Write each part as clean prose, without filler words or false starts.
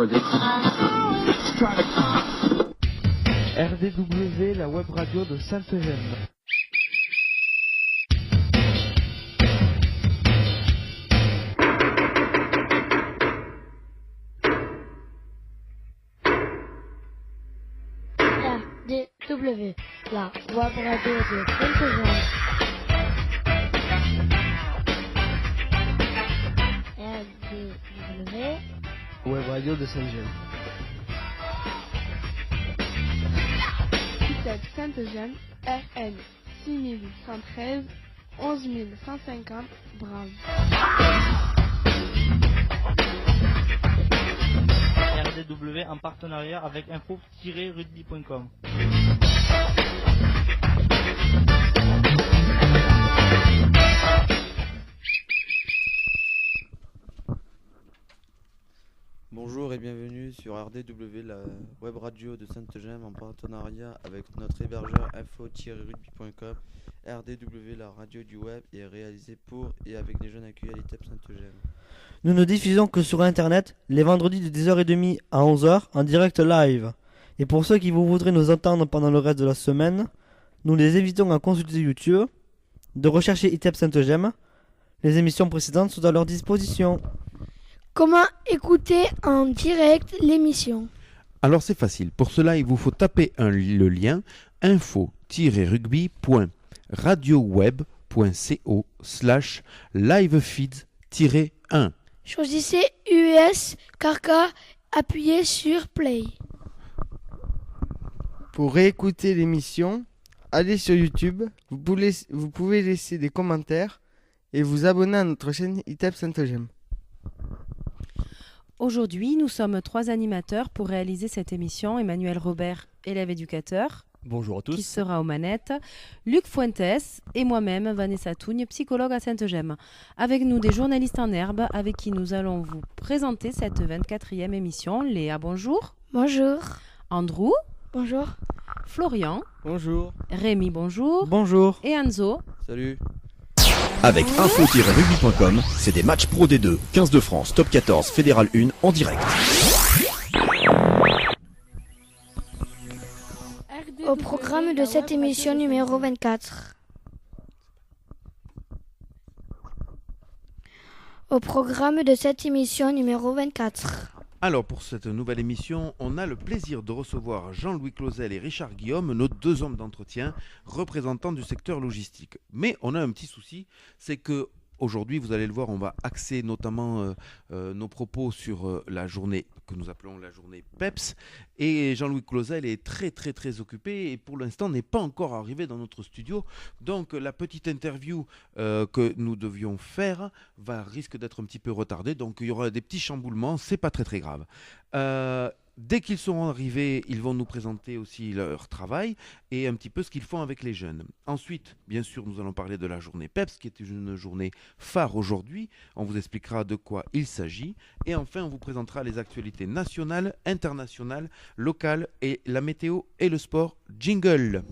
RDW, la web radio de Sainte-Gemme. RDW, la web radio de Sainte-Gemme. RDW, Web radio de Sainte-Gemme. Sainte-Gemme, RN 6113 11150 Brave. RDW en partenariat avec info-rugby.com. Bonjour et bienvenue sur RDW, la web radio de Sainte-Gemme en partenariat avec notre hébergeur info-rugby.com. RDW, la radio du web, est réalisée pour et avec les jeunes accueillis à l'ITEP Sainte-Gemme. Nous ne diffusons que sur internet les vendredis de 10h30 à 11h en direct live. Et pour ceux qui voudraient nous entendre pendant le reste de la semaine, nous les invitons à consulter YouTube, de rechercher ITEP Sainte-Gemme. Les émissions précédentes sont à leur disposition. Comment écouter en direct l'émission? Alors c'est facile. Pour cela, il vous faut taper le lien info-rugby.radioweb.co/livefeeds-1. Choisissez US Carca, appuyez sur Play. Pour réécouter l'émission, allez sur YouTube, vous pouvez laisser des commentaires et vous abonner à notre chaîne ITEP Sainte-Gemme. Aujourd'hui, nous sommes 3 animateurs pour réaliser cette émission. Emmanuel Robert, élève éducateur. Bonjour à tous. Qui sera aux manettes. Luc Fuentes et moi-même, Vanessa Tougne, psychologue à Sainte-Gemme. Avec nous, des journalistes en herbe avec qui nous allons vous présenter cette 24e émission. Léa, bonjour. Bonjour. Andrew. Bonjour. Florian. Bonjour. Rémi, bonjour. Bonjour. Et Anzo. Salut. Avec info-rugby.com, c'est des matchs Pro D2, 15 de France, Top 14, Fédéral 1 en direct. Au programme de cette émission numéro 24. Au programme de cette émission numéro 24. Alors pour cette nouvelle émission, on a le plaisir de recevoir Jean-Louis Clausel et Richard Guillaume, nos 2 hommes d'entretien, représentants du secteur logistique. Mais on a un petit souci, c'est que aujourd'hui, vous allez le voir, on va axer notamment nos propos sur la journée que nous appelons la journée PEPS. Et Jean-Louis Clausel est très occupé et pour l'instant n'est pas encore arrivé dans notre studio. Donc la petite interview que nous devions faire risque d'être un petit peu retardée. Donc il y aura des petits chamboulements, c'est pas très grave. Dès qu'ils seront arrivés, ils vont nous présenter aussi leur travail et un petit peu ce qu'ils font avec les jeunes. Ensuite, bien sûr, nous allons parler de la journée PEPS, qui est une journée phare aujourd'hui. On vous expliquera de quoi il s'agit. Et enfin, on vous présentera les actualités nationales, internationales, locales et la météo et le sport. Jingle!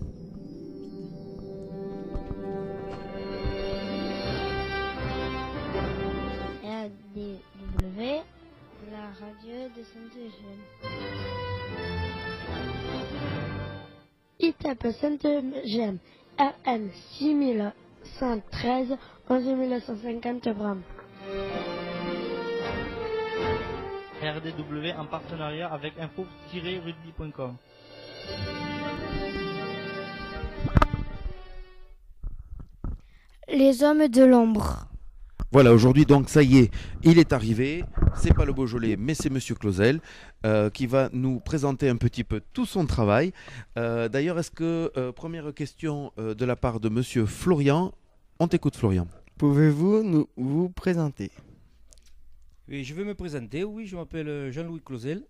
RDW, la radio de Sainte-Gemme. ITEP Sainte-Gemme, RN 6113 11150 Brave. RDW en partenariat avec info-rugby.com. Les hommes de l'ombre. Voilà, aujourd'hui, donc, ça y est, il est arrivé. C'est pas le Beaujolais, mais c'est Monsieur Clausel qui va nous présenter un petit peu tout son travail. D'ailleurs, est-ce que, première question de la part de Monsieur Florian, on t'écoute, Florian. Pouvez-vous vous présenter? Oui, je vais me présenter. Oui, je m'appelle Jean-Louis Clausel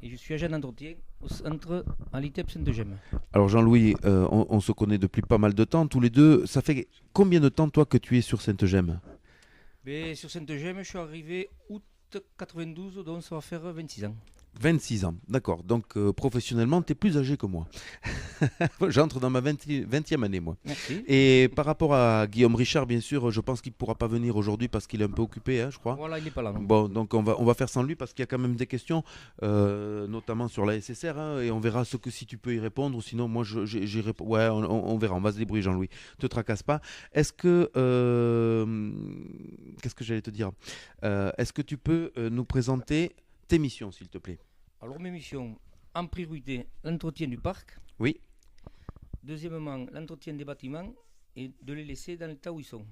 et je suis agent d'entretien au centre à l'ITEP Sainte-Gemme. Alors Jean-Louis, on se connaît depuis pas mal de temps, tous les deux. Ça fait combien de temps, toi, que tu es sur Sainte-Gemme? Sur Sainte-Gemme, je suis arrivé août 92, donc ça va faire 26 ans. 26 ans, d'accord. Donc professionnellement, tu es plus âgé que moi. J'entre dans ma 20e année, moi. Merci. Et par rapport à Guillaume Richard, bien sûr, je pense qu'il ne pourra pas venir aujourd'hui parce qu'il est un peu occupé, je crois. Voilà, il n'est pas là. Non. Bon, donc on va faire sans lui parce qu'il y a quand même des questions, notamment sur la SSR, et on verra si tu peux y répondre, ou sinon moi j'y réponds. Ouais, on verra, on va se débrouiller, Jean-Louis. Te tracasse pas. Est-ce que... qu'est-ce que j'allais te dire Est-ce que tu peux nous présenter tes missions, s'il te plaît? Alors, mes missions, en priorité, l'entretien du parc. Oui. Deuxièmement, l'entretien des bâtiments et de les laisser dans l'état où ils sont.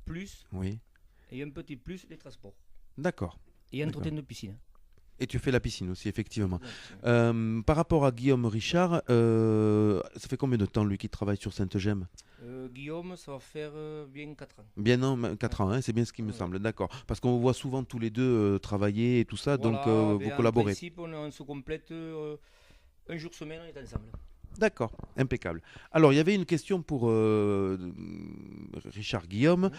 Plus, oui. Et un petit plus, les transports. D'accord. Et entretien de piscine. Et tu fais la piscine aussi, effectivement. Par rapport à Guillaume Richard, ça fait combien de temps, lui, qu'il travaille sur Sainte-Gemme? Guillaume, ça va faire bien 4 ans. Bien, non, 4 ans, c'est bien ce qui me semble, d'accord. Parce qu'on vous voit souvent tous les deux travailler et tout ça, voilà, donc vous collaborez. En principe, on se complète un jour semaine, on est ensemble. D'accord, impeccable. Alors, il y avait une question pour Richard Guillaume,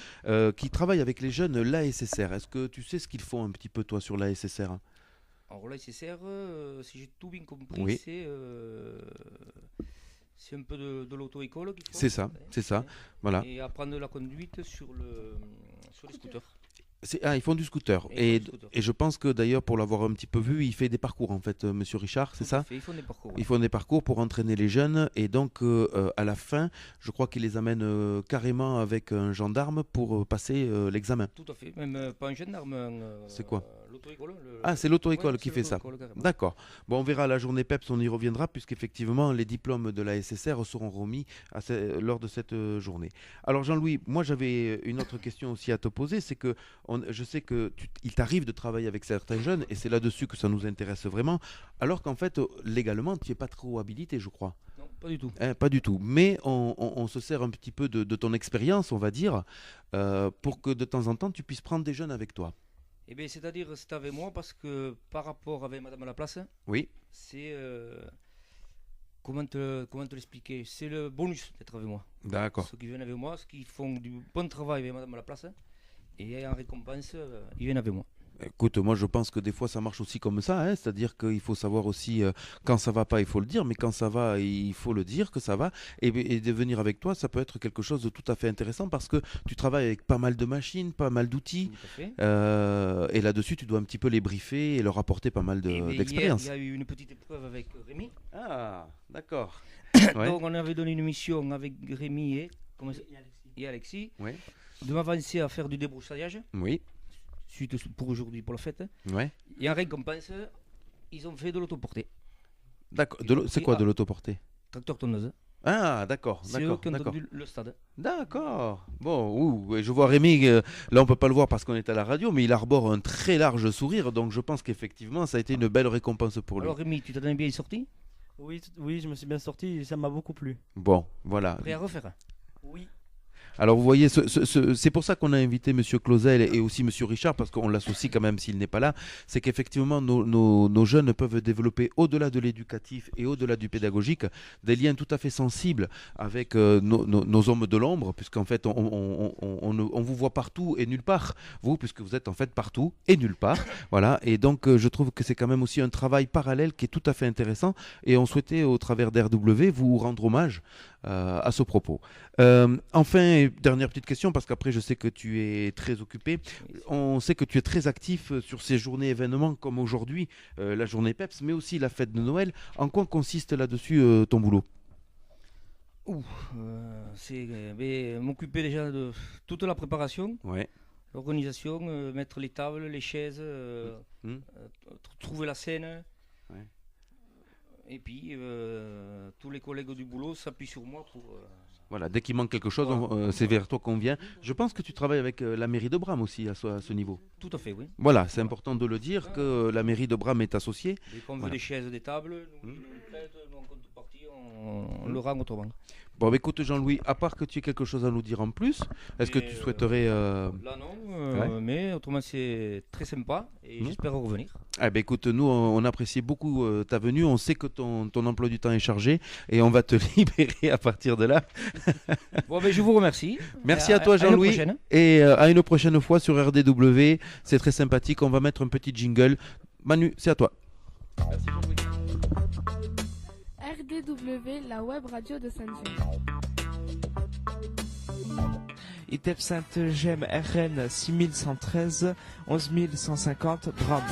qui travaille avec les jeunes l'ASSR. Est-ce que tu sais ce qu'ils font un petit peu, toi, sur l'ASSR? Alors, l'ASSR, si j'ai tout bien compris, oui. C'est un peu de l'auto-école qu'ils font. C'est ça, voilà. Et apprendre la conduite sur les scooters. Ils font du scooter. Et je pense que d'ailleurs, pour l'avoir un petit peu vu, il fait des parcours en fait, monsieur Richard, c'est ça? Ils font des parcours. Ils font des parcours pour entraîner les jeunes. Et donc, à la fin, je crois qu'il les amène carrément avec un gendarme pour passer l'examen. Tout à fait, même pas un gendarme. C'est quoi? L'auto-école. C'est l'auto-école qui fait ça. D'accord. Bon, on verra à la journée PEPS, on y reviendra, puisqu'effectivement, les diplômes de la SSR seront remis lors de cette journée. Alors, Jean-Louis, moi, j'avais une autre question aussi à te poser. C'est que je sais qu'il t'arrive de travailler avec certains jeunes, et c'est là-dessus que ça nous intéresse vraiment, alors qu'en fait, légalement, tu n'es pas trop habilité, je crois. Non, pas du tout. Pas du tout. Mais on se sert un petit peu de ton expérience, on va dire, pour que de temps en temps, tu puisses prendre des jeunes avec toi. Eh bien, c'est-à-dire, c'est avec moi parce que par rapport avec Madame Laplace, oui. C'est... comment te l'expliquer? C'est le bonus d'être avec moi. D'accord. Ceux qui viennent avec moi, ceux qui font du bon travail avec Madame Laplace, et en récompense, ils viennent avec moi. Écoute, moi je pense que des fois ça marche aussi comme ça, c'est-à-dire qu'il faut savoir aussi quand ça va pas, il faut le dire, mais quand ça va, il faut le dire que ça va. Et de venir avec toi, ça peut être quelque chose de tout à fait intéressant parce que tu travailles avec pas mal de machines, pas mal d'outils. Et là-dessus, tu dois un petit peu les briefer et leur apporter pas mal d'expérience. Il y a eu une petite épreuve avec Rémi. Ah, d'accord. Donc on avait donné une mission avec Rémi et Alexis de m'avancer à faire du débroussaillage. Oui. Suite pour aujourd'hui, pour la fête. Ouais. Et en récompense, ils ont fait de l'autoportée. D'accord. C'est quoi de l'autoportée? Tracteur tonneuse. Ah, d'accord. C'est eux qui ont tendu le stade. D'accord. Bon, je vois Rémi, là on peut pas le voir parce qu'on est à la radio, mais il arbore un très large sourire, donc je pense qu'effectivement ça a été une belle récompense pour lui. Alors Rémi, tu t'en es bien sorti? Oui, je me suis bien sorti et ça m'a beaucoup plu. Bon, voilà. Prêt à refaire? Oui. Alors vous voyez, c'est pour ça qu'on a invité Monsieur Clausel et aussi Monsieur Richard, parce qu'on l'associe quand même s'il n'est pas là, c'est qu'effectivement nos jeunes peuvent développer au-delà de l'éducatif et au-delà du pédagogique des liens tout à fait sensibles avec nos hommes de l'ombre, puisqu'en fait on vous voit partout et nulle part, vous, puisque vous êtes en fait partout et nulle part. Voilà, et donc je trouve que c'est quand même aussi un travail parallèle qui est tout à fait intéressant, et on souhaitait au travers d'RW vous rendre hommage à ce propos. Enfin, dernière petite question, parce qu'après je sais que tu es très occupé. On sait que tu es très actif sur ces journées événements comme aujourd'hui, la journée PEPS, mais aussi la fête de Noël. En quoi consiste là-dessus ton boulot? C'est m'occuper déjà de toute la préparation, l'organisation, mettre les tables, les chaises, trouver la scène. Et puis, tous les collègues du boulot s'appuient sur moi pour... Voilà, dès qu'il manque quelque chose, c'est vers toi qu'on vient. Je pense que tu travailles avec la mairie de Bram aussi à ce niveau. Tout à fait, oui. Voilà, c'est important de le dire que la mairie de Bram est associée. Dès qu'on veut des chaises, des tables, nous en contrepartie, on le rend autrement. Bon, écoute Jean-Louis, à part que tu aies quelque chose à nous dire en plus, est-ce que tu souhaiterais... Là non, mais autrement c'est très sympa et j'espère revenir. Ah ben écoute, nous on apprécie beaucoup ta venue, on sait que ton emploi du temps est chargé et on va te libérer à partir de là. Bon ben je vous remercie. Merci à toi Jean-Louis et à une prochaine fois sur RDW, c'est très sympathique, on va mettre un petit jingle. Manu, c'est à toi. Merci Jean-Louis. RDW, la web radio de Sainte-Gemme. ITEP Sainte-Gemme RN 6113 11150 Bram.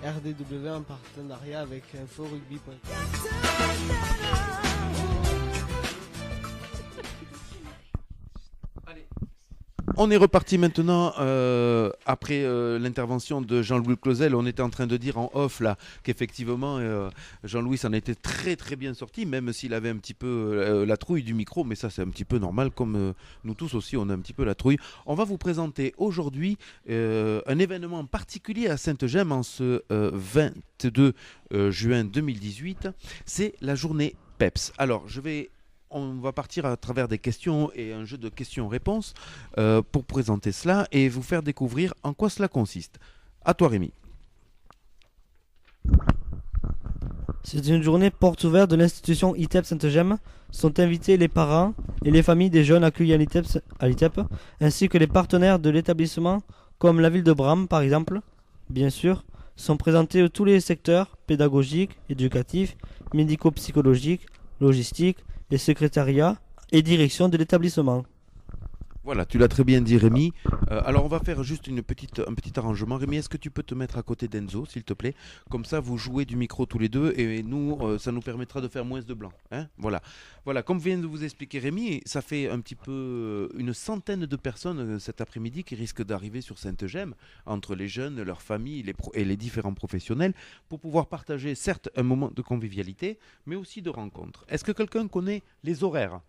RDW en partenariat avec InfoRugby.com. On est reparti maintenant après l'intervention de Jean-Louis Clausel. On était en train de dire en off là qu'effectivement Jean-Louis s'en était très très bien sorti, même s'il avait un petit peu la trouille du micro, mais ça c'est un petit peu normal, comme nous tous aussi on a un petit peu la trouille. On va vous présenter aujourd'hui un événement particulier à Sainte-Gemme en ce 22 juin 2018. C'est la journée PEPS. Alors on va partir à travers des questions et un jeu de questions-réponses pour présenter cela et vous faire découvrir en quoi cela consiste. À toi Rémi. C'est une journée porte ouverte de l'institution ITEP Sainte-Gemme. Sont invités les parents et les familles des jeunes accueillis à l'ITEP, ainsi que les partenaires de l'établissement, comme la ville de Bram par exemple. Bien sûr, sont présentés tous les secteurs pédagogiques, éducatifs, médico-psychologiques, logistiques, et secrétariat et direction de l'établissement. Voilà, tu l'as très bien dit Rémi. Alors on va faire juste un petit arrangement. Rémi, est-ce que tu peux te mettre à côté d'Enzo, s'il te plaît? Comme ça, vous jouez du micro tous les deux et nous, ça nous permettra de faire moins de blanc. Hein, voilà, comme vient de vous expliquer Rémi, ça fait un petit peu une centaine de personnes cet après-midi qui risquent d'arriver sur Sainte-Gemme, entre les jeunes, leurs familles et les différents professionnels, pour pouvoir partager certes un moment de convivialité, mais aussi de rencontre. Est-ce que quelqu'un connaît les horaires?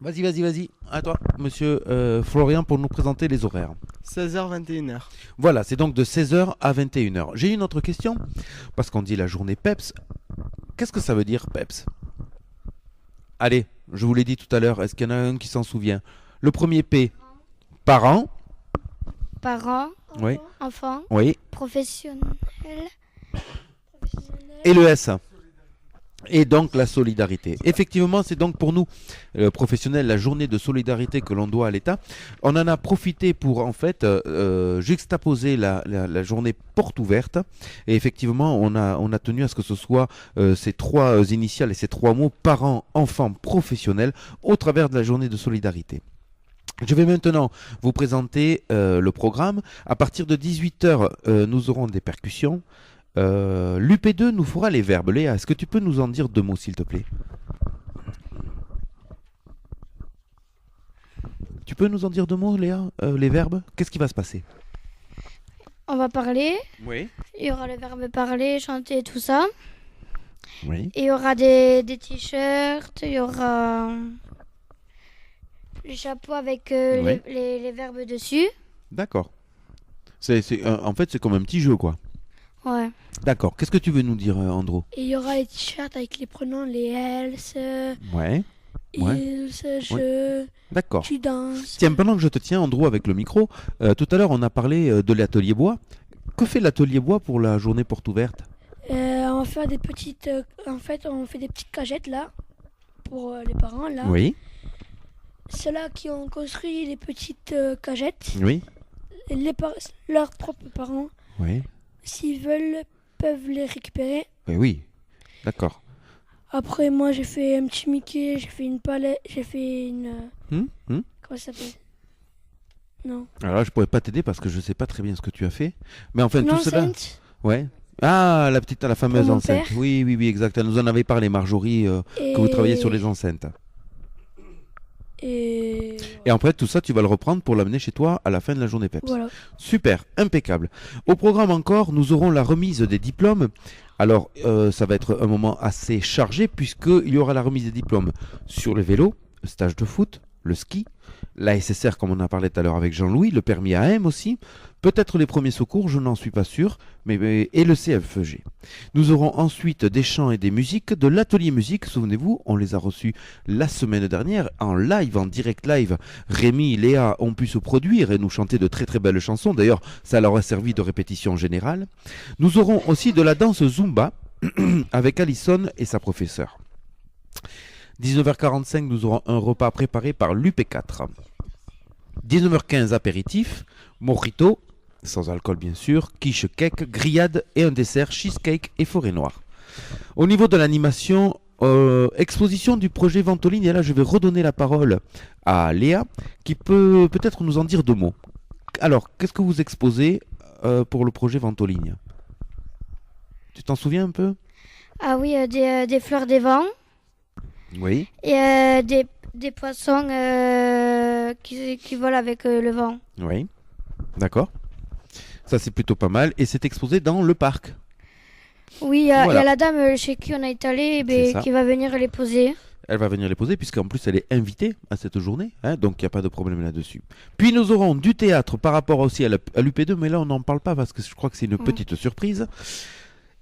Vas-y. À toi, monsieur Florian, pour nous présenter les horaires. 16h, 21h. Voilà, c'est donc de 16h à 21h. J'ai une autre question, parce qu'on dit la journée PEPS. Qu'est-ce que ça veut dire PEPS? Allez, je vous l'ai dit tout à l'heure, est-ce qu'il y en a un qui s'en souvient? Le premier P, parents. Parents, Oui. enfants, Oui. professionnels. Et le S. Et donc la solidarité. Effectivement, c'est donc pour nous, professionnels, la journée de solidarité que l'on doit à l'État. On en a profité pour en fait juxtaposer la journée porte ouverte. Et effectivement, on a tenu à ce que ce soit ces trois initiales et ces trois mots, parents, enfants, professionnels, au travers de la journée de solidarité. Je vais maintenant vous présenter le programme. À partir de 18h, nous aurons des percussions. L'UP2 nous fera les verbes. Léa, est-ce que tu peux nous en dire deux mots, s'il te plaît? Tu peux nous en dire deux mots, Léa, les verbes? Qu'est-ce qui va se passer? On va parler. Oui. Il y aura le verbe parler, chanter, tout ça. Oui. Il y aura des t-shirts, il y aura le chapeau avec Oui. les verbes dessus. D'accord. En fait, c'est comme un petit jeu, quoi. Ouais. D'accord. Qu'est-ce que tu veux nous dire, Andro? Et il y aura les t-shirts avec les prénoms, les else, Ouais. ils, je, D'accord. tu danses. Tiens, pendant que je te tiens, Andro, avec le micro, tout à l'heure, on a parlé de l'atelier bois. Que fait l'atelier bois pour la journée porte ouverte? On va faire des petites, on fait des petites cagettes là, pour les parents là. Oui. Ceux-là qui ont construit les petites cagettes, Oui. leurs propres parents, Oui. s'ils veulent, peuvent les récupérer. Oui. D'accord. Après, moi, j'ai fait un petit Mickey, j'ai fait une palette, j'ai fait une... Comment ça s'appelle? Non. Alors là, je pourrais pas t'aider parce que je sais pas très bien ce que tu as fait. Mais enfin, Une tout cela. enceinte. Ouais. Ah, la fameuse Pour mon enceinte. père. Oui, exact. Elle nous en avait parlé, Marjorie, que vous travaillez sur les enceintes. Et après, tout ça, tu vas le reprendre pour l'amener chez toi à la fin de la journée PEPS. voilà. Super, impeccable. Au programme encore, nous aurons la remise des diplômes. Alors, ça va être un moment assez chargé puisqu'il y aura la remise des diplômes sur le vélo, le stage de foot, le ski, la SSR comme on a parlé tout à l'heure avec Jean-Louis, le permis AM aussi, peut-être les premiers secours, je n'en suis pas sûr, et le CFEG. Nous aurons ensuite des chants et des musiques, de l'atelier musique, souvenez-vous, on les a reçus la semaine dernière, en live, en direct live. Rémi, Léa ont pu se produire et nous chanter de très très belles chansons, d'ailleurs ça leur a servi de répétition générale. Nous aurons aussi de la danse Zumba, avec Alison et sa professeure. 19h45, nous aurons un repas préparé par l'UP4. 19h15, apéritif, mojito, sans alcool bien sûr, quiche cake, grillade et un dessert cheesecake et forêt noire. Au niveau de l'animation, exposition du projet Ventoline, et là je vais redonner la parole à Léa qui peut peut-être nous en dire 2 mots. Alors, qu'est-ce que vous exposez pour le projet Ventoline? Tu t'en souviens un peu? Ah oui, des fleurs des vents. Oui. Et des poissons qui volent avec le vent. Oui, d'accord. Ça c'est plutôt pas mal. Et c'est exposé dans le parc. Oui, il y a la dame chez qui on est allé qui va venir les poser. Elle va venir les poser puisqu'en plus elle est invitée à cette journée, hein, donc il n'y a pas de problème là-dessus. Puis nous aurons du théâtre par rapport aussi à l'UP2, mais là on n'en parle pas parce que je crois que c'est une petite surprise.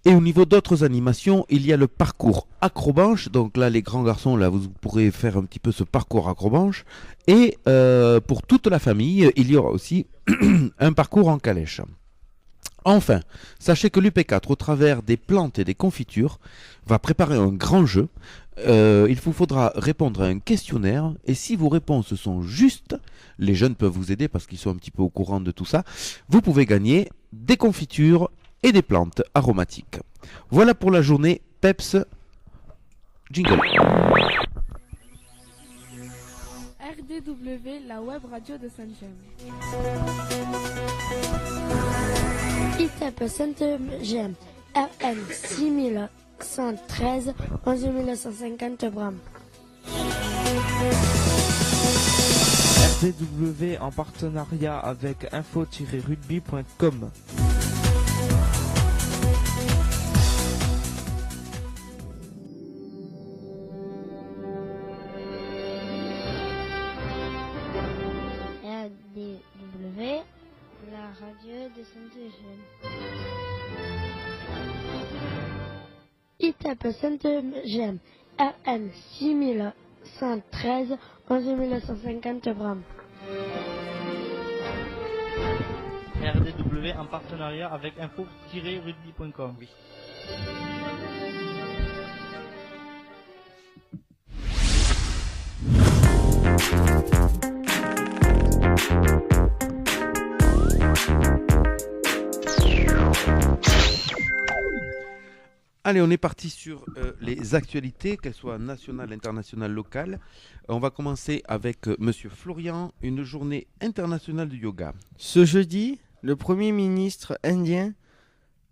Et au niveau d'autres animations, il y a le parcours acrobanche. Donc là, les grands garçons, là, vous pourrez faire un petit peu ce parcours acrobanche. Et pour toute la famille, il y aura aussi un parcours en calèche. Enfin, sachez que l'UP4, au travers des plantes et des confitures, va préparer un grand jeu. Il vous faudra répondre à un questionnaire. Et si vos réponses sont justes, les jeunes peuvent vous aider parce qu'ils sont un petit peu au courant de tout ça. Vous pouvez gagner des confitures et des plantes aromatiques. Voilà pour la journée Peps. Jingle. RDW, la web radio de Saint-Gemme. ITEP Saint-Gemme, RN 6113, 11150 Bram. RDW en partenariat avec info-rugby.com. RDW, la radio de Saint-Gemme. ITEP Saint-Gemme, RN 6113, 11150 Bram. RDW en partenariat avec info-rugby.com. Oui. Allez, on est parti sur les actualités, qu'elles soient nationales, internationales, locales. On va commencer avec Monsieur Florian, une journée internationale du yoga. Ce jeudi, le Premier ministre indien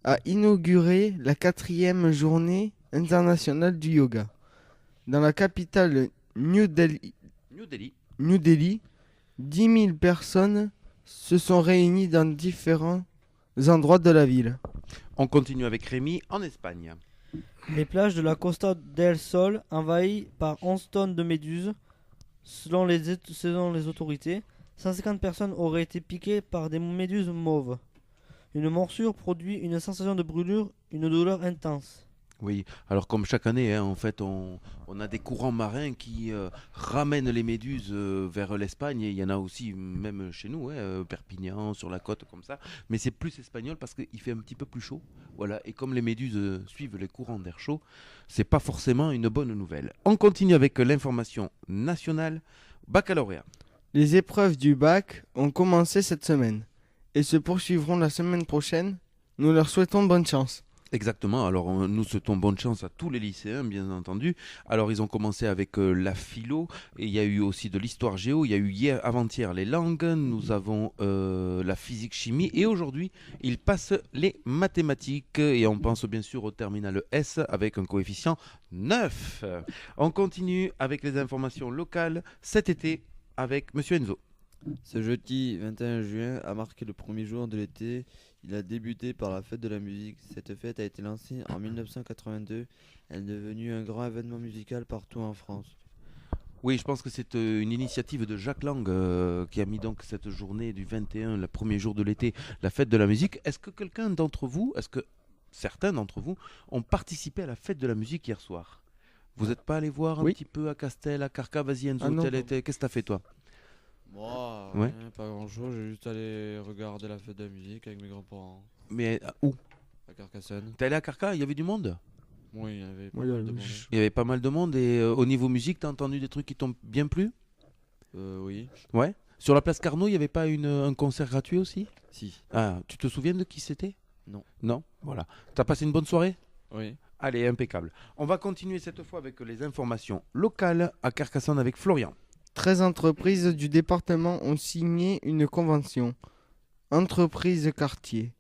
a inauguré la 4e journée internationale du yoga. Dans la capitale New Delhi, 10 000 personnes se sont réunies dans différents endroits de la ville. On continue avec Rémi en Espagne. Les plages de la Costa del Sol envahies par 11 tonnes de méduses. Selon les autorités, 150 personnes auraient été piquées par des méduses mauves. Une morsure produit une sensation de brûlure, une douleur intense. Oui, alors comme chaque année, hein, en fait, on a des courants marins qui ramènent les méduses vers l'Espagne. Et il y en a aussi même chez nous, Perpignan, sur la côte, comme ça. Mais c'est plus espagnol parce qu'il fait un petit peu plus chaud. Voilà. Et comme les méduses suivent les courants d'air chaud, c'est pas forcément une bonne nouvelle. On continue avec l'information nationale. Baccalauréat. Les épreuves du bac ont commencé cette semaine et se poursuivront la semaine prochaine. Nous leur souhaitons bonne chance. Exactement, alors nous souhaitons bonne chance à tous les lycéens, bien entendu. Alors ils ont commencé avec la philo, et il y a eu aussi de l'histoire géo, il y a eu avant-hier les langues, nous avons la physique-chimie, et aujourd'hui ils passent les mathématiques, et on pense bien sûr au terminal S avec un coefficient 9. On continue avec les informations locales cet été avec Monsieur Enzo. Ce jeudi 21 juin a marqué le premier jour de l'été. Il a débuté par la fête de la musique. Cette fête a été lancée en 1982. Elle est devenue un grand événement musical partout en France. Oui, je pense que c'est une initiative de Jacques Lang qui a mis donc cette journée du 21, le premier jour de l'été, la fête de la musique. Est-ce que certains d'entre vous ont participé à la fête de la musique hier soir? Vous n'êtes pas allé voir un petit peu à Castel, à Carca? Vas-y Enzo, qu'est-ce que tu as fait toi? Moi, pas grand chose, j'ai juste allé regarder la fête de la musique avec mes grands-parents. Mais où? À Carcassonne. T'es allé à Carca? Il y avait du monde? Oui, il y avait pas mal de monde. Il y avait pas mal de monde et au niveau musique, t'as entendu des trucs qui t'ont bien plu? Oui. Ouais. Sur la place Carnot, il n'y avait pas un concert gratuit aussi? Si. Ah, tu te souviens de qui c'était? Non. Non? Voilà. T'as passé une bonne soirée? Oui. Allez, impeccable. On va continuer cette fois avec les informations locales à Carcassonne avec Florian. 13 entreprises du département ont signé une convention. Entreprises quartier.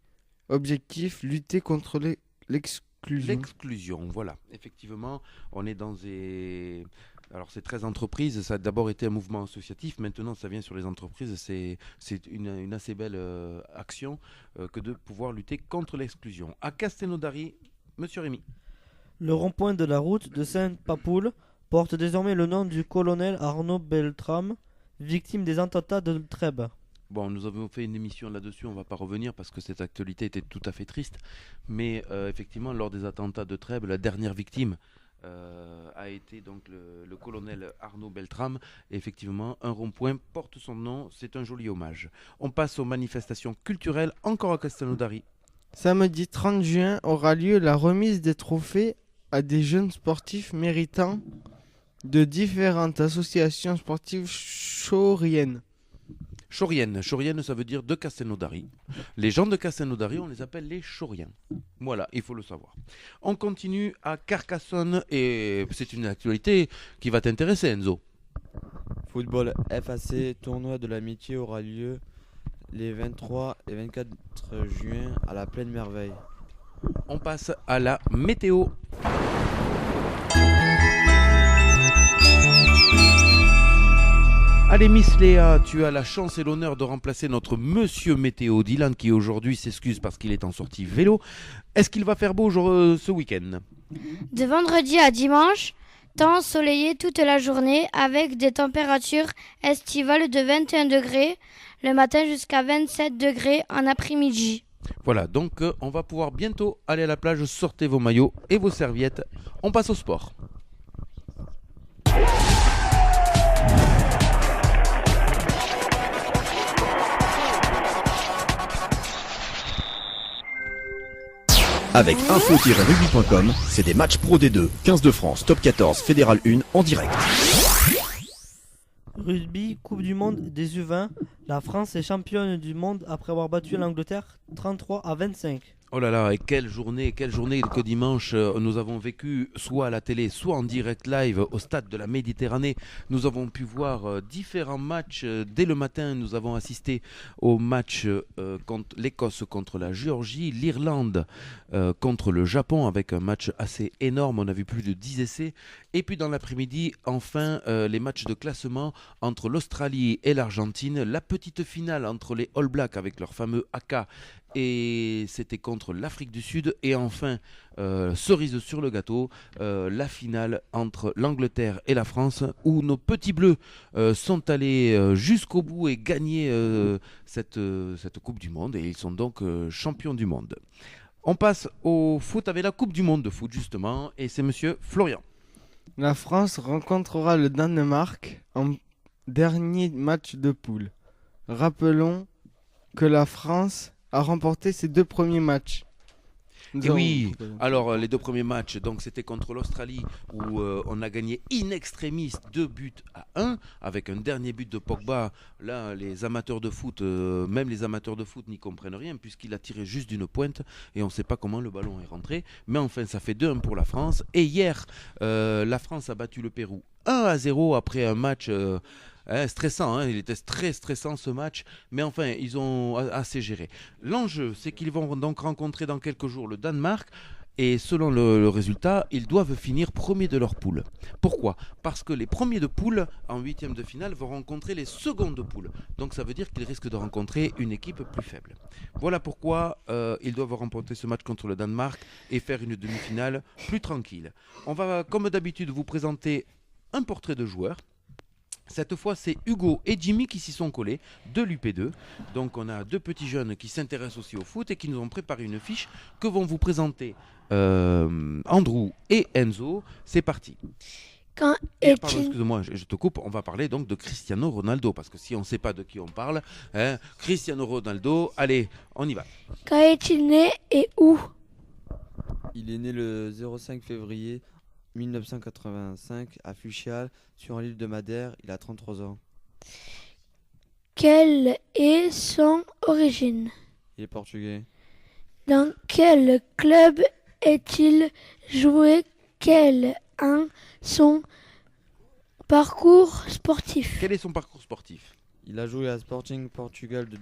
Objectif, lutter contre l'exclusion. L'exclusion, voilà. Effectivement, on est dans des... Alors, c'est 13 entreprises. Ça a d'abord été un mouvement associatif. Maintenant, ça vient sur les entreprises. C'est une assez belle action que de pouvoir lutter contre l'exclusion. À Castelnaudary, Monsieur Rémy. Le rond-point de la route de Sainte-Papoule porte désormais le nom du colonel Arnaud Beltrame, victime des attentats de Trèbes. Bon, nous avons fait une émission là-dessus, on ne va pas revenir parce que cette actualité était tout à fait triste. Mais effectivement, lors des attentats de Trèbes, la dernière victime a été donc le colonel Arnaud Beltrame. Et effectivement, un rond-point porte son nom, c'est un joli hommage. On passe aux manifestations culturelles, encore à Castelnaudary. Samedi 30 juin aura lieu la remise des trophées à des jeunes sportifs méritants de différentes associations sportives chauriennes. Chaurienne, ça veut dire de Castelnaudary. Les gens de Castelnaudary, on les appelle les chauriens. Voilà, il faut le savoir. On continue à Carcassonne et c'est une actualité qui va t'intéresser, Enzo. Football FAC, tournoi de l'amitié aura lieu les 23 et 24 juin à la Plaine Merveille. On passe à la météo. Allez Miss Léa, tu as la chance et l'honneur de remplacer notre monsieur météo Dylan qui aujourd'hui s'excuse parce qu'il est en sortie vélo. Est-ce qu'il va faire beau ce week-end? De vendredi à dimanche, temps ensoleillé toute la journée avec des températures estivales de 21 degrés le matin jusqu'à 27 degrés en après-midi. Voilà, donc on va pouvoir bientôt aller à la plage, sortez vos maillots et vos serviettes. On passe au sport. Avec info-rugby.com, c'est des matchs pro D2, 15 de France, top 14, fédéral 1 en direct. Rugby, Coupe du Monde des U20, la France est championne du monde après avoir battu l'Angleterre 33-25. Oh là là, et quelle journée que dimanche nous avons vécu, soit à la télé, soit en direct live au stade de la Méditerranée. Nous avons pu voir différents matchs. Dès le matin, nous avons assisté au match contre l'Écosse contre la Géorgie, l'Irlande contre le Japon avec un match assez énorme. On a vu plus de 10 essais. Et puis dans l'après-midi, enfin, les matchs de classement entre l'Australie et l'Argentine. La petite finale entre les All Blacks avec leur fameux AK et c'était contre l'Afrique du Sud. Et enfin, cerise sur le gâteau, la finale entre l'Angleterre et la France où nos petits bleus sont allés jusqu'au bout et gagné cette Coupe du Monde et ils sont donc champions du monde. On passe au foot avec la Coupe du Monde de foot justement et c'est monsieur Florian. La France rencontrera le Danemark en dernier match de poule. Rappelons que la France a remporté ses 2 premiers matchs. Et oui, alors les 2 premiers matchs, donc c'était contre l'Australie où on a gagné in extremis 2-1 avec un dernier but de Pogba. Là, les amateurs de foot, même les amateurs de foot n'y comprennent rien puisqu'il a tiré juste d'une pointe et on ne sait pas comment le ballon est rentré. Mais enfin, ça fait 2-1 pour la France. Et hier, la France a battu le Pérou 1-0 après un match... stressant, il était très stressant ce match, mais enfin ils ont assez géré. L'enjeu, c'est qu'ils vont donc rencontrer dans quelques jours le Danemark et selon le résultat, ils doivent finir premiers de leur poule. Pourquoi? Parce que les premiers de poule en 8e de finale vont rencontrer les secondes de poule. Donc ça veut dire qu'ils risquent de rencontrer une équipe plus faible. Voilà pourquoi ils doivent remporter ce match contre le Danemark et faire une demi-finale plus tranquille. On va comme d'habitude vous présenter un portrait de joueur. Cette fois, c'est Hugo et Jimmy qui s'y sont collés de l'UP2. Donc, on a 2 petits jeunes qui s'intéressent aussi au foot et qui nous ont préparé une fiche que vont vous présenter Andrew et Enzo. C'est parti. Pardon, excuse-moi, je te coupe. On va parler donc de Cristiano Ronaldo parce que si on ne sait pas de qui on parle, Cristiano Ronaldo, allez, on y va. Quand est-il né et où? Il est né le 05 février 1985 à Fuchial, sur l'île de Madère. Il a 33 ans. quelle est son origine? Il est portugais. Dans quel club est-il joué? Quel est son parcours sportif? Quel est son parcours sportif? Il a joué à Sporting Portugal de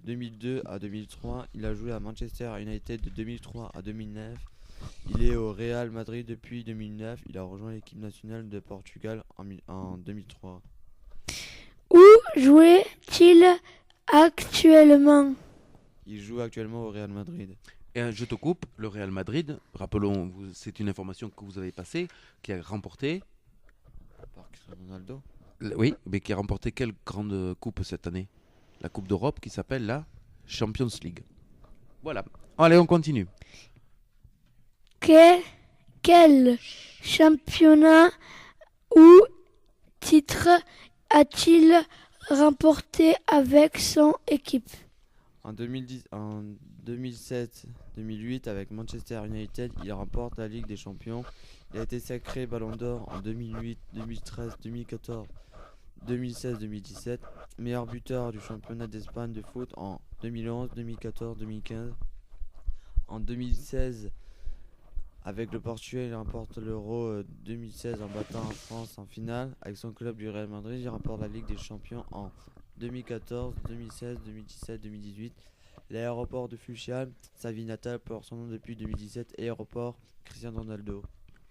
2002 à 2003. Il a joué à Manchester United de 2003 à 2009. Il est au Real Madrid depuis 2009. Il a rejoint l'équipe nationale de Portugal en 2003. Où jouait-il actuellement? Il joue actuellement au Real Madrid. Et je te coupe, le Real Madrid, rappelons, c'est une information que vous avez passée, qui a remporté... Par Cristiano Ronaldo. Oui, mais qui a remporté quelle grande coupe cette année? La Coupe d'Europe qui s'appelle la Champions League. Voilà. Allez, on continue. Quel championnat ou titre a-t-il remporté avec son équipe? En 2007-2008, avec Manchester United, il remporte la Ligue des Champions. Il a été sacré Ballon d'Or en 2008, 2013, 2014, 2016, 2017. Meilleur buteur du championnat d'Espagne de foot en 2011, 2014, 2015. En 2016, avec le Portugal, il remporte l'Euro 2016 en battant la France en finale. Avec son club du Real Madrid, il remporte la Ligue des Champions en 2014, 2016, 2017, 2018. L'aéroport de Fuchial, sa ville natale, porte son nom depuis 2017. Aéroport Cristiano Ronaldo.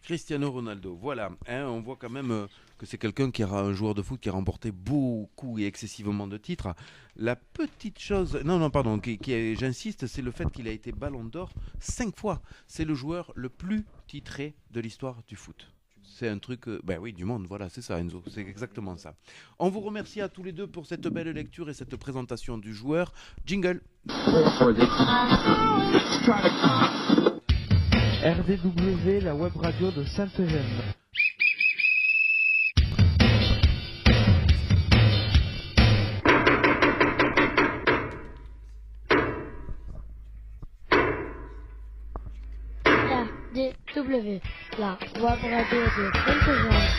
Cristiano Ronaldo, voilà, hein, on voit quand même que c'est quelqu'un qui a un joueur de foot qui a remporté beaucoup et excessivement de titres. La petite chose, j'insiste, c'est le fait qu'il a été Ballon d'Or 5 fois. C'est le joueur le plus titré de l'histoire du foot. C'est un truc, du monde, voilà, c'est ça Enzo, c'est exactement ça. On vous remercie à tous les deux pour cette belle lecture et cette présentation du joueur. Jingle. RDW, la web radio de Sainte-Gemme. RDW, la web radio de Sainte-Gemme.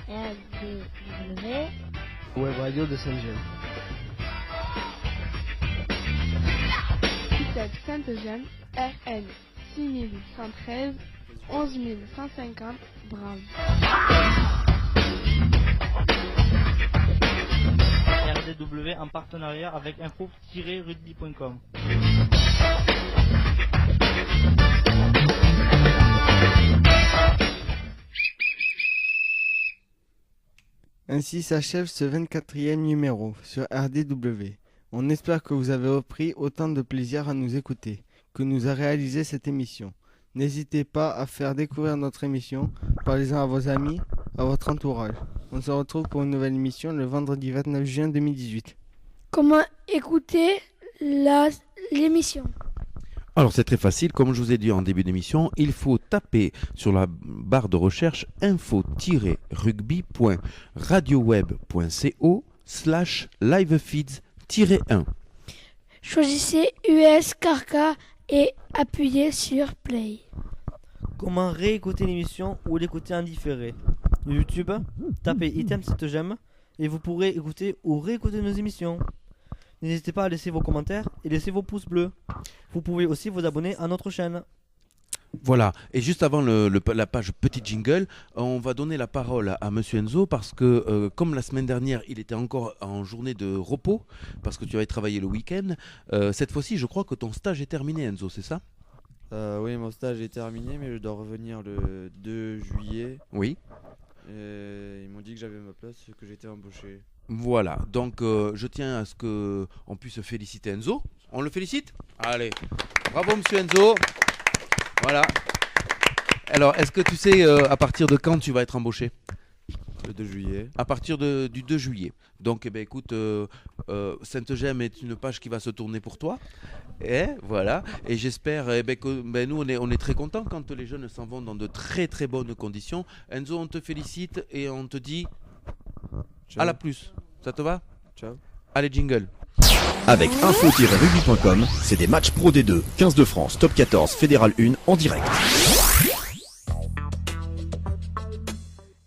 RDW, web radio de Sainte-Gemme. Sainte-Gemme, RN 6113 11150 Bram. RDW en partenariat avec info-rugby.com. Ainsi s'achève ce 24e numéro sur RDW. On espère que vous avez pris autant de plaisir à nous écouter que nous a réalisé cette émission. N'hésitez pas à faire découvrir notre émission, parlez-en à vos amis, à votre entourage. On se retrouve pour une nouvelle émission le vendredi 29 juin 2018. Comment écouter l'émission? Alors c'est très facile, comme je vous ai dit en début d'émission, il faut taper sur la barre de recherche info-rugby.radioweb.co/livefeeds-1. Choisissez US Carca et appuyez sur Play. Comment réécouter l'émission ou l'écouter en différé? YouTube, tapez Item Sainte-Gemme et vous pourrez écouter ou réécouter nos émissions. N'hésitez pas à laisser vos commentaires et laisser vos pouces bleus. Vous pouvez aussi vous abonner à notre chaîne. Voilà, et juste avant la page petit jingle, on va donner la parole à Monsieur Enzo parce que comme la semaine dernière il était encore en journée de repos parce que tu avais travaillé le week-end, cette fois-ci je crois que ton stage est terminé Enzo, c'est ça? Oui, mon stage est terminé mais je dois revenir le 2 juillet. Oui. Ils m'ont dit que j'avais ma place et que j'étais embauché. Voilà, donc je tiens à ce qu'on puisse féliciter Enzo. On le félicite? Allez, bravo Monsieur Enzo. Voilà. Alors, est-ce que tu sais à partir de quand tu vas être embauché? Le 2 juillet. À partir du 2 juillet. Donc, écoute, Sainte-Gemme est une page qui va se tourner pour toi. Et voilà. Et j'espère que nous, on est très contents quand les jeunes s'en vont dans de très très bonnes conditions. Enzo, on te félicite et on te dit ciao. À la plus. Ça te va? Ciao. Allez, jingle. Avec info-rugby.com, c'est des matchs Pro D2, 15 de France, Top 14, Fédéral 1 en direct.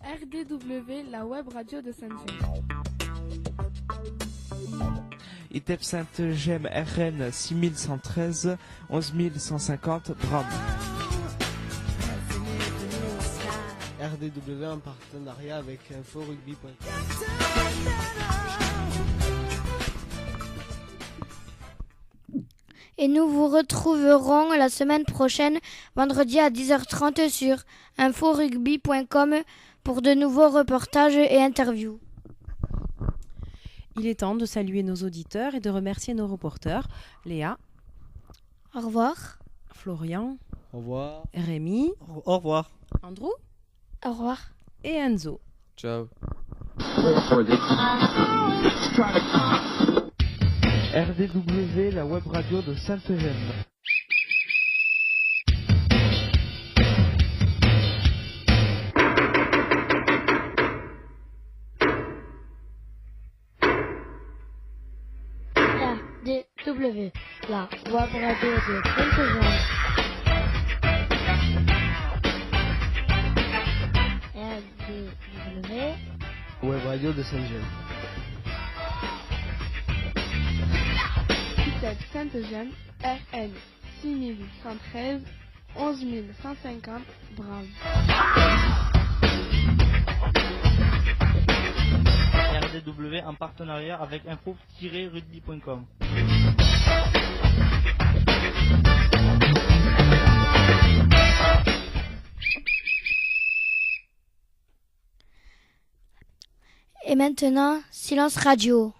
RDW, RDW, la web radio de Sainte-Gemme. ITEP Sainte-Gemme RN 6113 11150 Bram. RDW en partenariat avec inforugby.com. Et nous vous retrouverons la semaine prochaine, vendredi à 10h30 sur inforugby.com pour de nouveaux reportages et interviews. Il est temps de saluer nos auditeurs et de remercier nos reporters. Léa. Au revoir. Florian. Au revoir. Rémi. Au revoir. Andrew. Au revoir. Et Enzo. Ciao. RDW, la web radio de Sainte-Gemme. RDW, la web radio de Sainte-Gemme. RDW, web radio de Sainte-Gemme. ITEP Sainte-Gemme, RN 6113 11150 Bram. RDW en partenariat avec info-rugby.com. Et maintenant, silence radio.